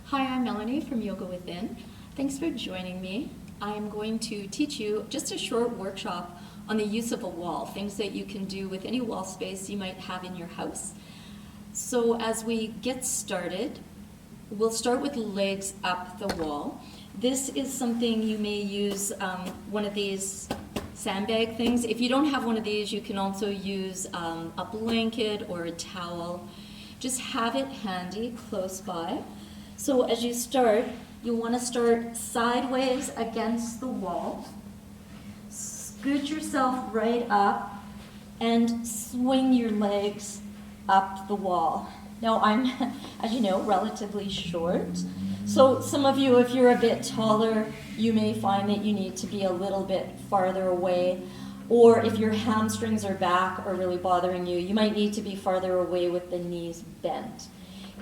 Hi, I'm Melanie from Yoga Within. Thanks for joining me. I'm going to teach you just a short workshop on the use of a wall, things that you can do with any wall space you might have in your house. So as we get started, we'll start with legs up the wall. This is something you may use, one of these sandbag things. If you don't have one of these, you can also use a blanket or a towel. Just have it handy, close by. So as you start, you'll want to start sideways against the wall. Scoot yourself right up and swing your legs up the wall. Now I'm, as you know, relatively short. So some of you, if you're a bit taller, you may find that you need to be a little bit farther away. Or if your hamstrings or back are really bothering you, you might need to be farther away with the knees bent.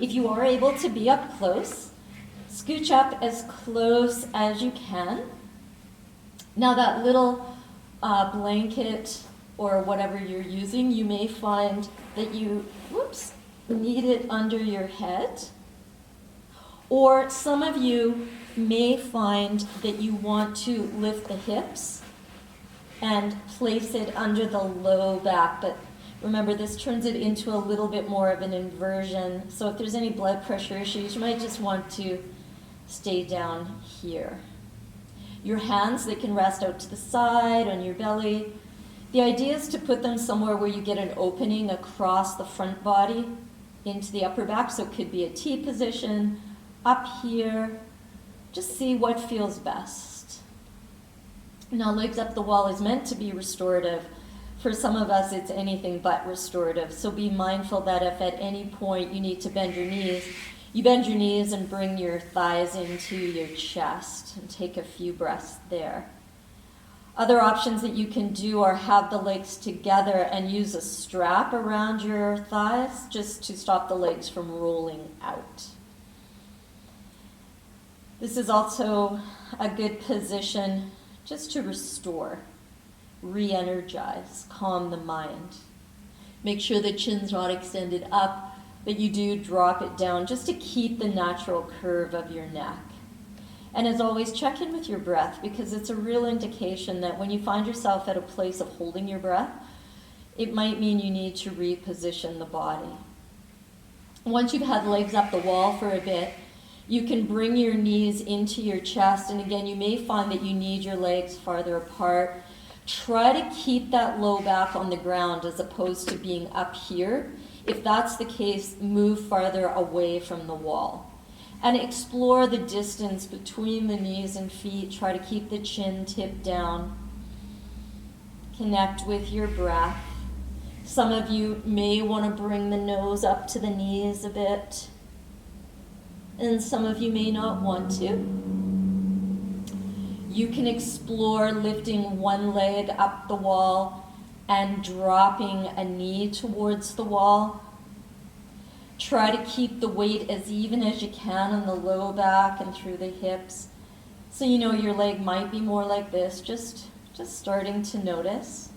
If you are able to be up close, scooch up as close as you can. Now that little blanket or whatever you're using, you may find that you, need it under your head. Or some of you may find that you want to lift the hips and place it under the low back, but remember, this turns it into a little bit more of an inversion. So if there's any blood pressure issues, you might just want to stay down here. Your hands, they can rest out to the side on your belly. The idea is to put them somewhere where you get an opening across the front body into the upper back. So it could be a T position, up here. Just see what feels best. Now, legs up the wall is meant to be restorative. For some of us, it's anything but restorative. So be mindful that if at any point you need to bend your knees, you bend your knees and bring your thighs into your chest and take a few breaths there. Other options that you can do are have the legs together and use a strap around your thighs just to stop the legs from rolling out. This is also a good position just to restore, re-energize, calm the mind. Make sure the chin's not extended up, but you do drop it down just to keep the natural curve of your neck. And as always, check in with your breath, because it's a real indication that when you find yourself at a place of holding your breath, it might mean you need to reposition the body. Once you've had legs up the wall for a bit, you can bring your knees into your chest, and again, you may find that you need your legs farther apart. Try to keep that low back on the ground as opposed to being up here. If that's the case, move farther away from the wall. And explore the distance between the knees and feet. Try to keep the chin tipped down. Connect with your breath. Some of you may want to bring the nose up to the knees a bit. And some of you may not want to. You can explore lifting one leg up the wall and dropping a knee towards the wall. Try to keep the weight as even as you can on the low back and through the hips. So you know your leg might be more like this, just starting to notice.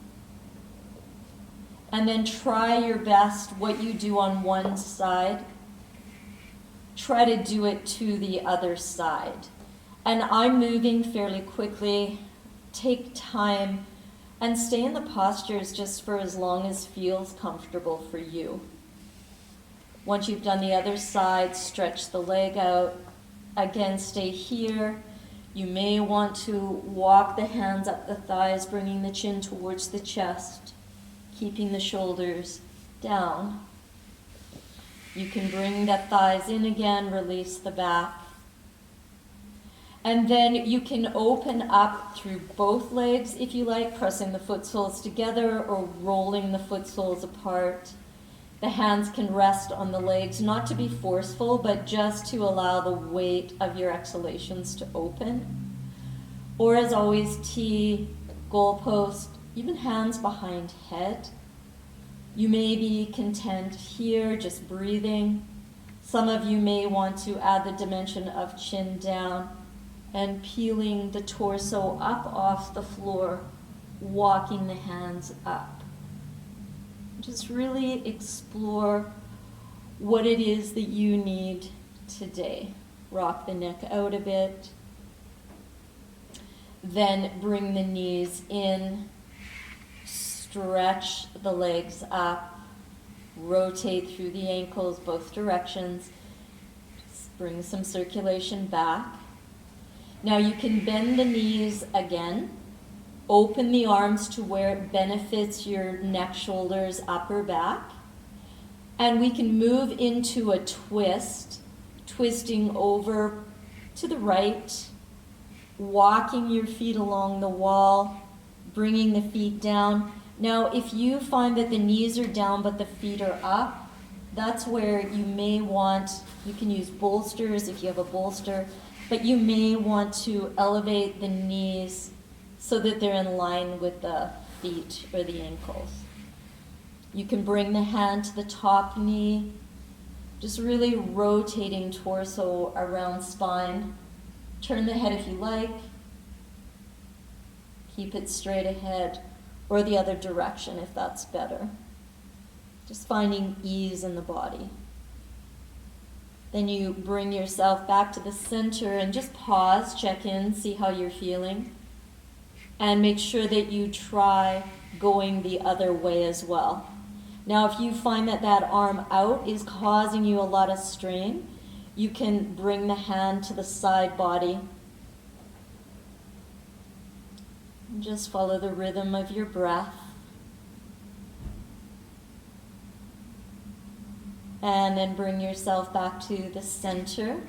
And then try your best, what you do on one side, try to do it to the other side. And I'm moving fairly quickly. Take time and stay in the postures just for as long as feels comfortable for you. Once you've done the other side, stretch the leg out. Again, stay here. You may want to walk the hands up the thighs, bringing the chin towards the chest, keeping the shoulders down. You can bring the thighs in again, release the back. And then you can open up through both legs if you like, pressing the foot soles together or rolling the foot soles apart. The hands can rest on the legs, not to be forceful, but just to allow the weight of your exhalations to open. Or as always, T, goalpost, even hands behind head. You may be content here, just breathing. Some of you may want to add the dimension of chin down and peeling the torso up off the floor, walking the hands up. Just really explore what it is that you need today. Rock the neck out a bit. Then bring the knees in, stretch the legs up, rotate through the ankles both directions, just bring some circulation back. Now you can bend the knees again, open the arms to where it benefits your neck, shoulders, upper back, and we can move into a twist, twisting over to the right, walking your feet along the wall, bringing the feet down. Now, if you find that the knees are down but the feet are up, that's where you may want, you can use bolsters if you have a bolster, but you may want to elevate the knees so that they're in line with the feet or the ankles. You can bring the hand to the top knee, just really rotating torso around spine. Turn the head if you like. Keep it straight ahead, or the other direction if that's better. Just finding ease in the body. Then you bring yourself back to the center and just pause, check in, see how you're feeling. And make sure that you try going the other way as well. Now, if you find that that arm out is causing you a lot of strain, you can bring the hand to the side body. And just follow the rhythm of your breath. And then bring yourself back to the center.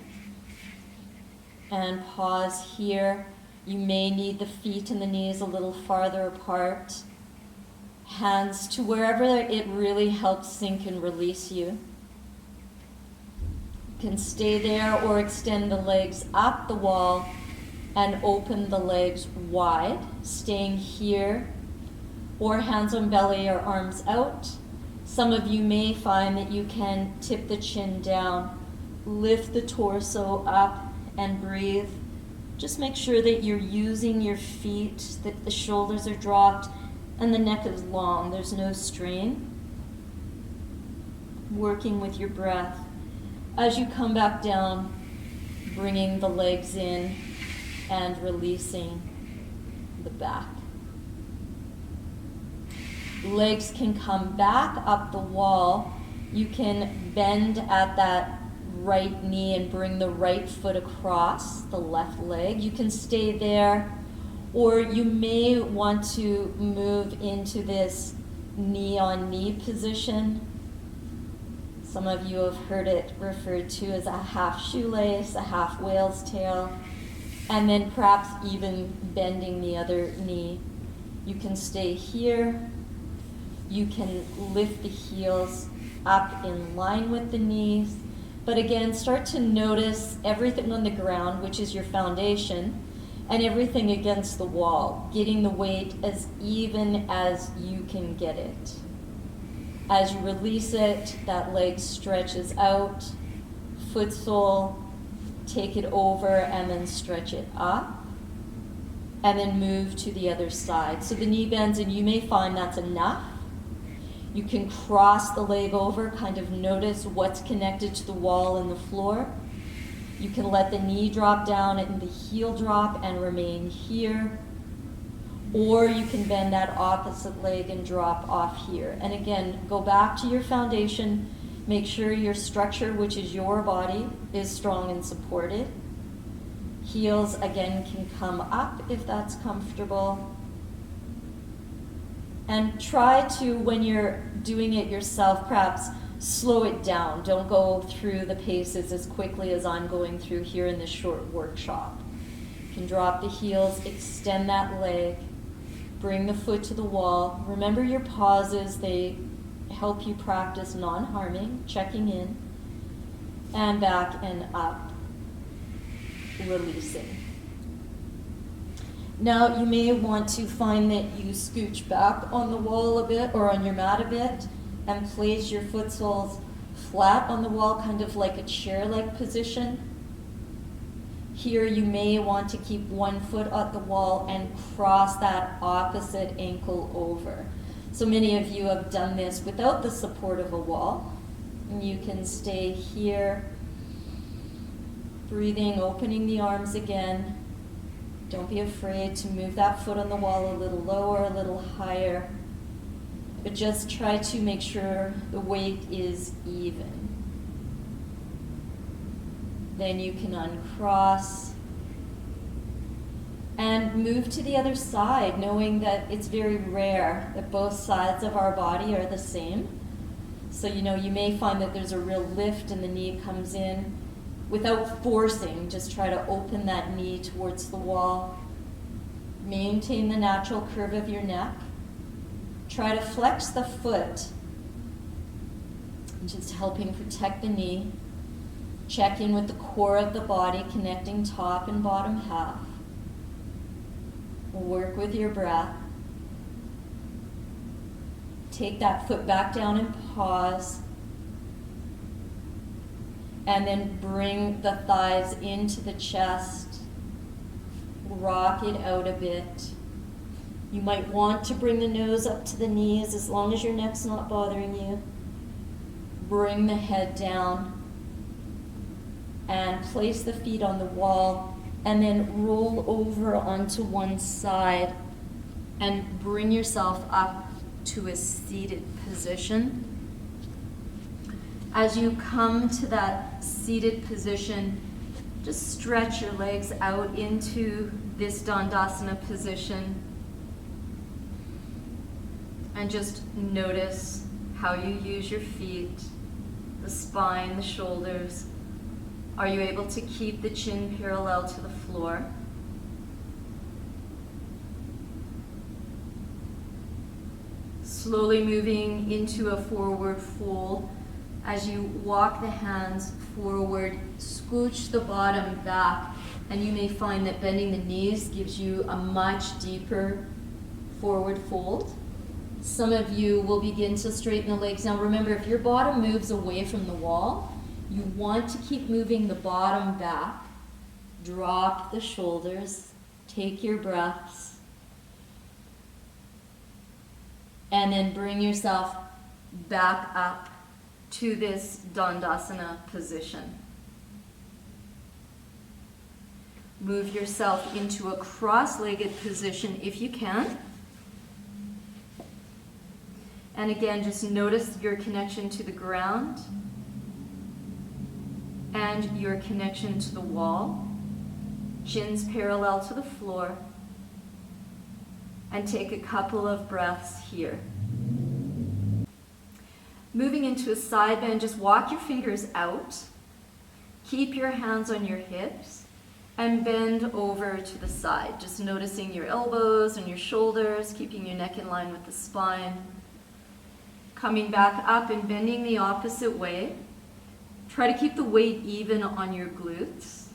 And pause here. You may need the feet and the knees a little farther apart. Hands to wherever it really helps sink and release you. You can stay there or extend the legs up the wall and open the legs wide, staying here, or hands on belly or arms out. Some of you may find that you can tip the chin down, lift the torso up and breathe. Just make sure that you're using your feet, that the shoulders are dropped and the neck is long. There's no strain. Working with your breath. As you come back down, bringing the legs in and releasing the back. Legs can come back up the wall. You can bend at that right knee and bring the right foot across the left leg. You can stay there, or you may want to move into this knee-on-knee position. Some of you have heard it referred to as a half shoelace, a half whale's tail, and then perhaps even bending the other knee. You can stay here. You can lift the heels up in line with the knees. But again, start to notice everything on the ground, which is your foundation, and everything against the wall, getting the weight as even as you can get it. As you release it, that leg stretches out, foot sole, take it over and then stretch it up, and then move to the other side. So the knee bends, and you may find that's enough. You can cross the leg over, kind of notice what's connected to the wall and the floor. You can let the knee drop down and the heel drop and remain here. Or you can bend that opposite leg and drop off here. And again, go back to your foundation. Make sure your structure, which is your body, is strong and supported. Heels, again, can come up if that's comfortable. And try to, when you're doing it yourself, perhaps slow it down. Don't go through the paces as quickly as I'm going through here in this short workshop. You can drop the heels, extend that leg, bring the foot to the wall. Remember your pauses. They help you practice non-harming, checking in, and back and up, releasing. Now you may want to find that you scooch back on the wall a bit or on your mat a bit and place your foot soles flat on the wall, kind of like a chair-like position. Here you may want to keep one foot at the wall and cross that opposite ankle over. So many of you have done this without the support of a wall. And you can stay here Breathing, opening the arms again. Don't be afraid to move that foot on the wall a little lower, a little higher. But just try to make sure the weight is even. Then you can uncross and move to the other side, knowing that it's very rare that both sides of our body are the same. So, you may find that there's a real lift and the knee comes in. Without forcing, just try to open that knee towards the wall. Maintain the natural curve of your neck. Try to flex the foot, just helping protect the knee. Check in with the core of the body, connecting top and bottom half. Work with your breath. Take that foot back down and pause. And then bring the thighs into the chest. Rock it out a bit. You might want to bring the nose up to the knees as long as your neck's not bothering you. Bring the head down. And place the feet on the wall. And then roll over onto one side. And bring yourself up to a seated position. As you come to that seated position, just stretch your legs out into this Dandasana position. And just notice how you use your feet, the spine, the shoulders. Are you able to keep the chin parallel to the floor? Slowly moving into a forward fold. As you walk the hands forward, scooch the bottom back, and you may find that bending the knees gives you a much deeper forward fold. Some of you will begin to straighten the legs. Now remember, if your bottom moves away from the wall, you want to keep moving the bottom back. Drop the shoulders, take your breaths, and then bring yourself back up to this Dandasana position. Move yourself into a cross-legged position if you can. And again, just notice your connection to the ground and your connection to the wall. Chin's parallel to the floor. And take a couple of breaths here. Moving into a side bend, just walk your fingers out. Keep your hands on your hips and bend over to the side. Just noticing your elbows and your shoulders, keeping your neck in line with the spine. Coming back up and bending the opposite way. Try to keep the weight even on your glutes.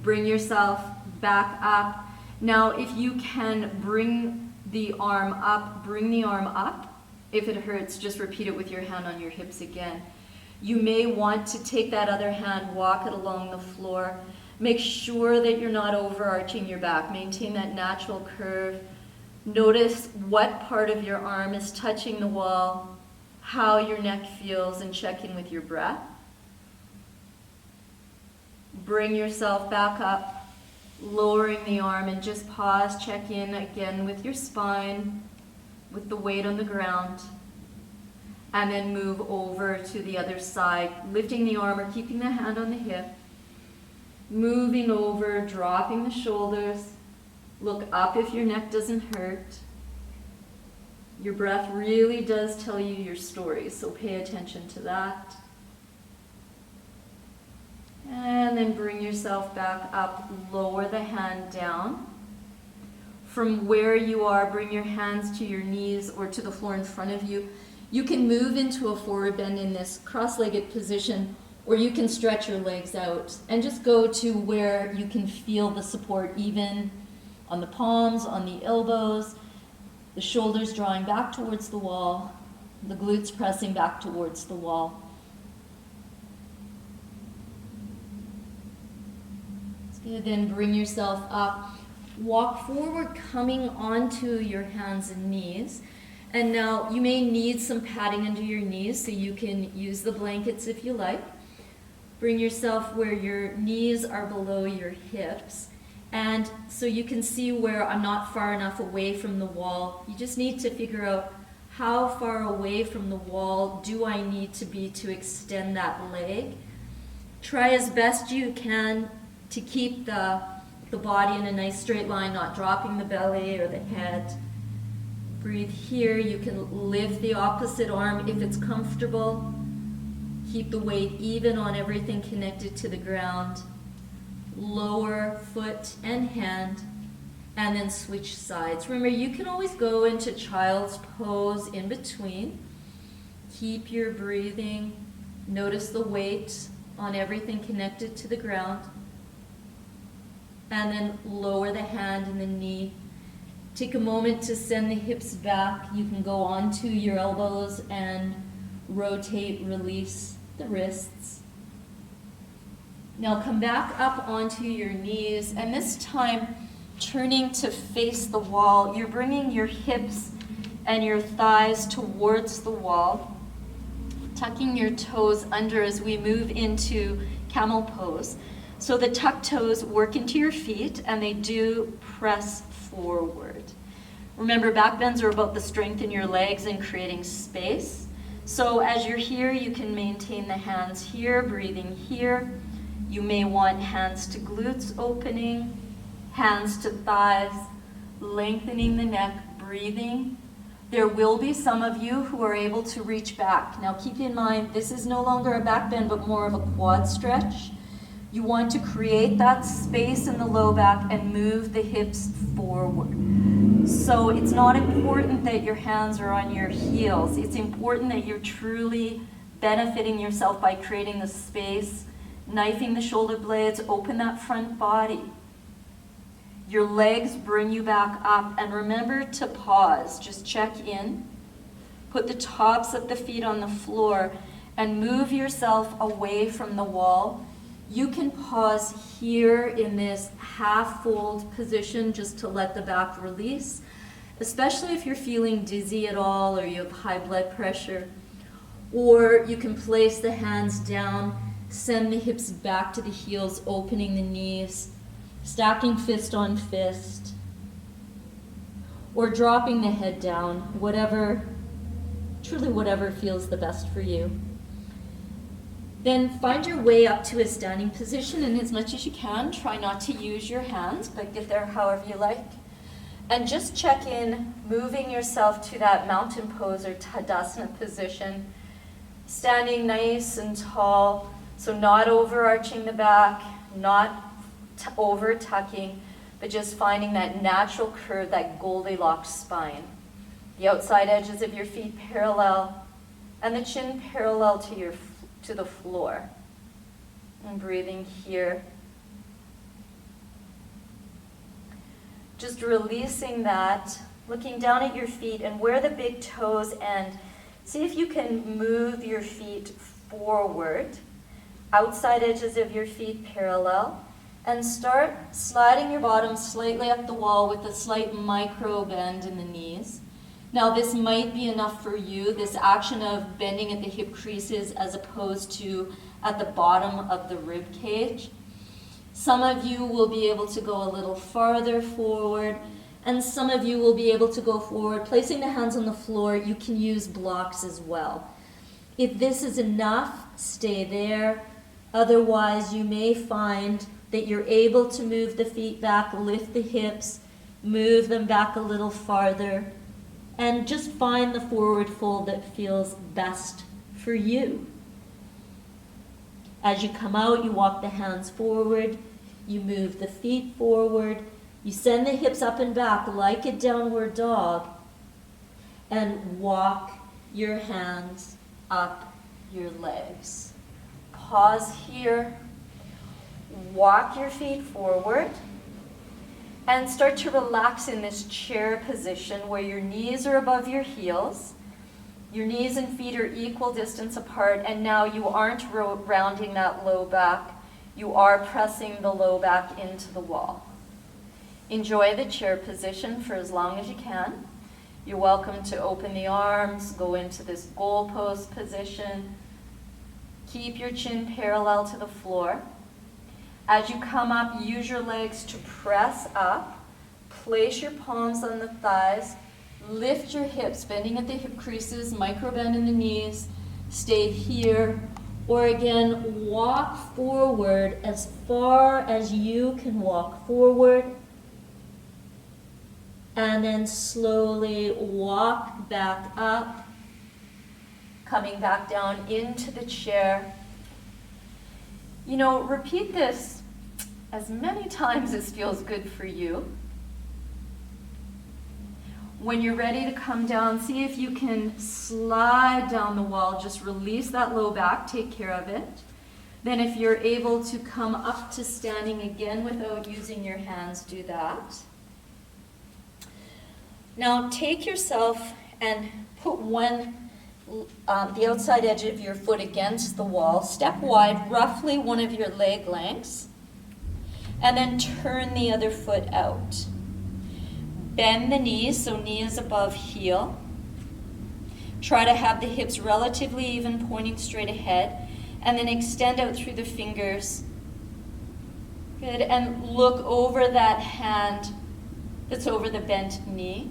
Bring yourself back up. Now, if you can bring the arm up, bring the arm up. If it hurts, just repeat it with your hand on your hips again. You may want to take that other hand, walk it along the floor. Make sure that you're not overarching your back. Maintain that natural curve. Notice what part of your arm is touching the wall, how your neck feels, and check in with your breath. Bring yourself back up, lowering the arm, and just pause, check in again with your spine, with the weight on the ground, and then move over to the other side, lifting the arm or keeping the hand on the hip, moving over, dropping the shoulders. Look up if your neck doesn't hurt. Your breath really does tell you your story, so pay attention to that. And then bring yourself back up, lower the hand down. From where you are, bring your hands to your knees or to the floor in front of you. You can move into a forward bend in this cross-legged position, or you can stretch your legs out and just go to where you can feel the support even on the palms, on the elbows, the shoulders drawing back towards the wall, the glutes pressing back towards the wall. Good. Then bring yourself up. Walk forward, coming onto your hands and knees. And now you may need some padding under your knees, so you can use the blankets if you like. bring yourself where your knees are below your hips. And so you can see where I'm not far enough away from the wall. You just need to figure out how far away from the wall do I need to be to extend that leg. Try as best you can to keep the body in a nice straight line, not dropping the belly or the head. Breathe here. You can lift the opposite arm if it's comfortable. Keep the weight even on everything connected to the ground. Lower foot and hand, and then switch sides. Remember, you can always go into child's pose in between. Keep your breathing. Notice the weight on everything connected to the ground. And then lower the hand and the knee. Take a moment to send the hips back. You can go onto your elbows and rotate, release the wrists. Now come back up onto your knees, and this time turning to face the wall. You're bringing your hips and your thighs towards the wall, tucking your toes under as we move into camel pose. So the tucked toes work into your feet and they do press forward. Remember, back bends are about the strength in your legs and creating space. So as you're here, you can maintain the hands here, breathing here. You may want hands to glutes opening, hands to thighs, lengthening the neck, breathing. There will be some of you who are able to reach back. Now keep in mind, this is no longer a back bend, but more of a quad stretch. You want to create that space in the low back and move the hips forward. So it's not important that your hands are on your heels. It's important that you're truly benefiting yourself by creating the space, knifing the shoulder blades, open that front body. Your legs bring you back up, and remember to pause. Just check in. Put the tops of the feet on the floor and move yourself away from the wall. You can pause here in this half fold position just to let the back release, especially if you're feeling dizzy at all or you have high blood pressure. Or you can place the hands down, send the hips back to the heels, opening the knees, stacking fist on fist, or dropping the head down, truly whatever feels the best for you. Then find your way up to a standing position, and as much as you can, try not to use your hands, but get there however you like. And just check in, moving yourself to that mountain pose or Tadasana position, standing nice and tall, so not overarching the back, not over tucking, but just finding that natural curve, that Goldilocks spine. The outside edges of your feet parallel, and the chin parallel to the floor. And breathing here. Just releasing that, looking down at your feet and where the big toes end. See if you can move your feet forward, outside edges of your feet parallel, and start sliding your bottom slightly up the wall with a slight micro bend in the knees. Now this might be enough for you, this action of bending at the hip creases as opposed to at the bottom of the rib cage. Some of you will be able to go a little farther forward, and some of you will be able to go forward. Placing the hands on the floor, you can use blocks as well. If this is enough, stay there. Otherwise, you may find that you're able to move the feet back, lift the hips, move them back a little farther, and just find the forward fold that feels best for you. As you come out, you walk the hands forward, you move the feet forward, you send the hips up and back like a downward dog, and walk your hands up your legs. Pause here, walk your feet forward, and start to relax in this chair position where your knees are above your heels. Your knees and feet are equal distance apart, and now you aren't rounding that low back. You are pressing the low back into the wall. Enjoy the chair position for as long as you can. You're welcome to open the arms, go into this goalpost position. Keep your chin parallel to the floor. As you come up, use your legs to press up. Place your palms on the thighs. Lift your hips, bending at the hip creases, micro bend in the knees. Stay here. Or again, walk forward as far as you can walk forward. And then slowly walk back up, coming back down into the chair. You know, repeat this as many times as feels good for you. When you're ready to come down, see if you can slide down the wall. Just release that low back, take care of it. Then if you're able to come up to standing again without using your hands, do that. Now take yourself and put the outside edge of your foot against the wall. Step wide, roughly one of your leg lengths. And then turn the other foot out. Bend the knees, so knee is above heel. Try to have the hips relatively even, pointing straight ahead. And then extend out through the fingers. Good, and look over that hand that's over the bent knee.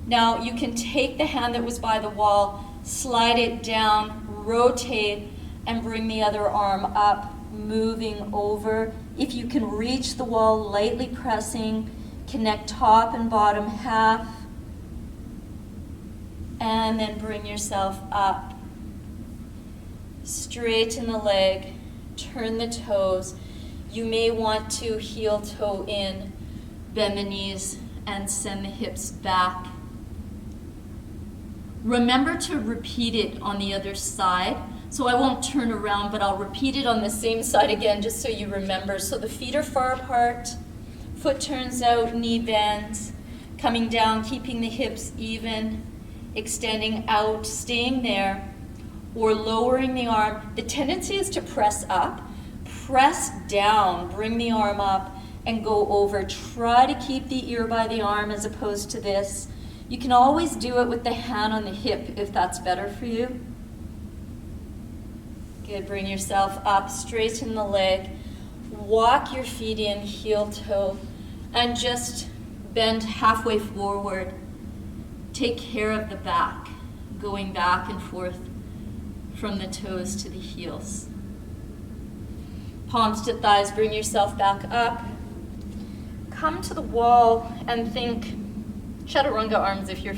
Now you can take the hand that was by the wall, slide it down, rotate, and bring the other arm up, moving over. If you can reach the wall, lightly pressing, connect top and bottom half, and then bring yourself up. Straighten the leg, turn the toes. You may want to heel toe in, bend the knees, and send the hips back. Remember to repeat it on the other side. So I won't turn around, but I'll repeat it on the same side again just so you remember. So the feet are far apart, foot turns out, knee bends, coming down, keeping the hips even, extending out, staying there, or lowering the arm. The tendency is to press up, press down, bring the arm up, and go over. Try to keep the ear by the arm as opposed to this. You can always do it with the hand on the hip if that's better for you. Good, bring yourself up, straighten the leg, walk your feet in, heel toe, and just bend halfway forward. Take care of the back, going back and forth from the toes to the heels. Palms to thighs, bring yourself back up. Come to the wall and think chaturanga arms if you're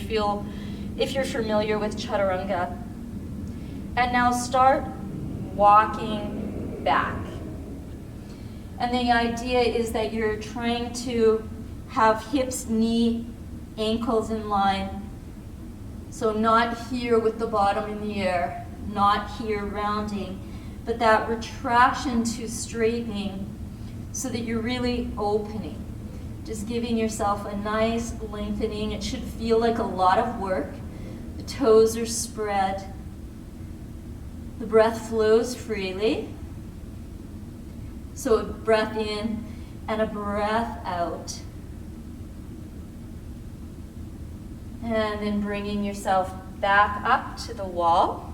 familiar with chaturanga. And now start walking back. And the idea is that you're trying to have hips, knee, ankles in line. So not here with the bottom in the air, not here rounding, but that retraction to straightening so that you're really opening. Just giving yourself a nice lengthening. It should feel like a lot of work. The toes are spread. The breath flows freely. So a breath in and a breath out. And then bringing yourself back up to the wall.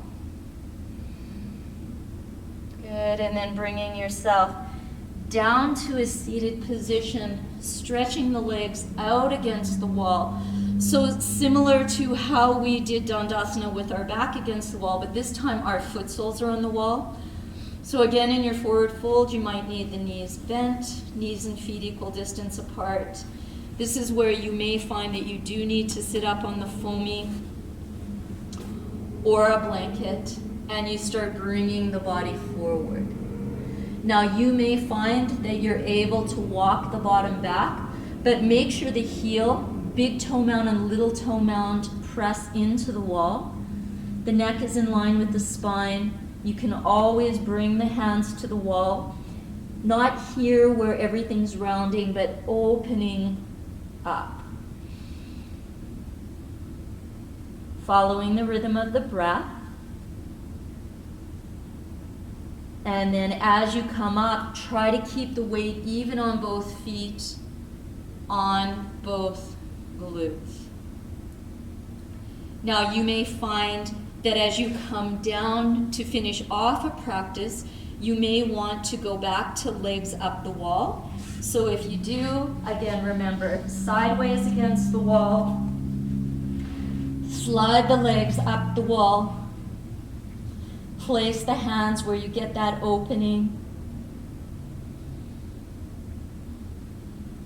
Good, and then bringing yourself down to a seated position, stretching the legs out against the wall. So similar to how we did Dandasana with our back against the wall, but this time our foot soles are on the wall. So again, in your forward fold, you might need the knees bent, knees and feet equal distance apart. This is where you may find that you do need to sit up on the foamy or a blanket, and you start bringing the body forward. Now you may find that you're able to walk the bottom back, but make sure the heel, big toe mound and little toe mound, press into the wall. The neck is in line with the spine. You can always bring the hands to the wall, not here where everything's rounding, but opening up. Following the rhythm of the breath. And then as you come up, try to keep the weight even on both feet, on both glutes. Now you may find that as you come down to finish off a practice, you may want to go back to legs up the wall. So if you do, again, remember, sideways against the wall, slide the legs up the wall, place the hands where you get that opening.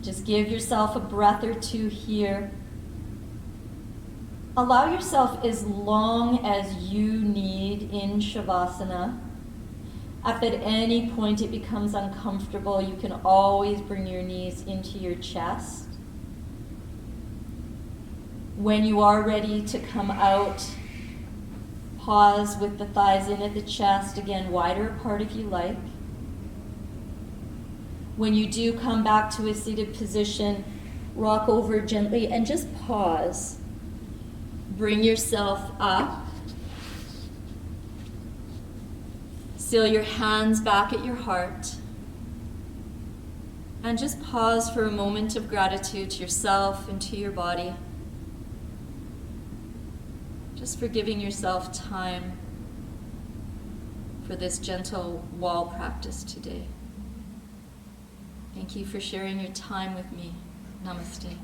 Just give yourself a breath or two here. Allow yourself as long as you need in Shavasana. If at any point it becomes uncomfortable, you can always bring your knees into your chest. When you are ready to come out, pause with the thighs in at the chest, again, wider apart if you like. When you do come back to a seated position, rock over gently and just pause. Bring yourself up. Seal your hands back at your heart. And just pause for a moment of gratitude to yourself and to your body. Just for giving yourself time for this gentle wall practice today. Thank you for sharing your time with me. Namaste.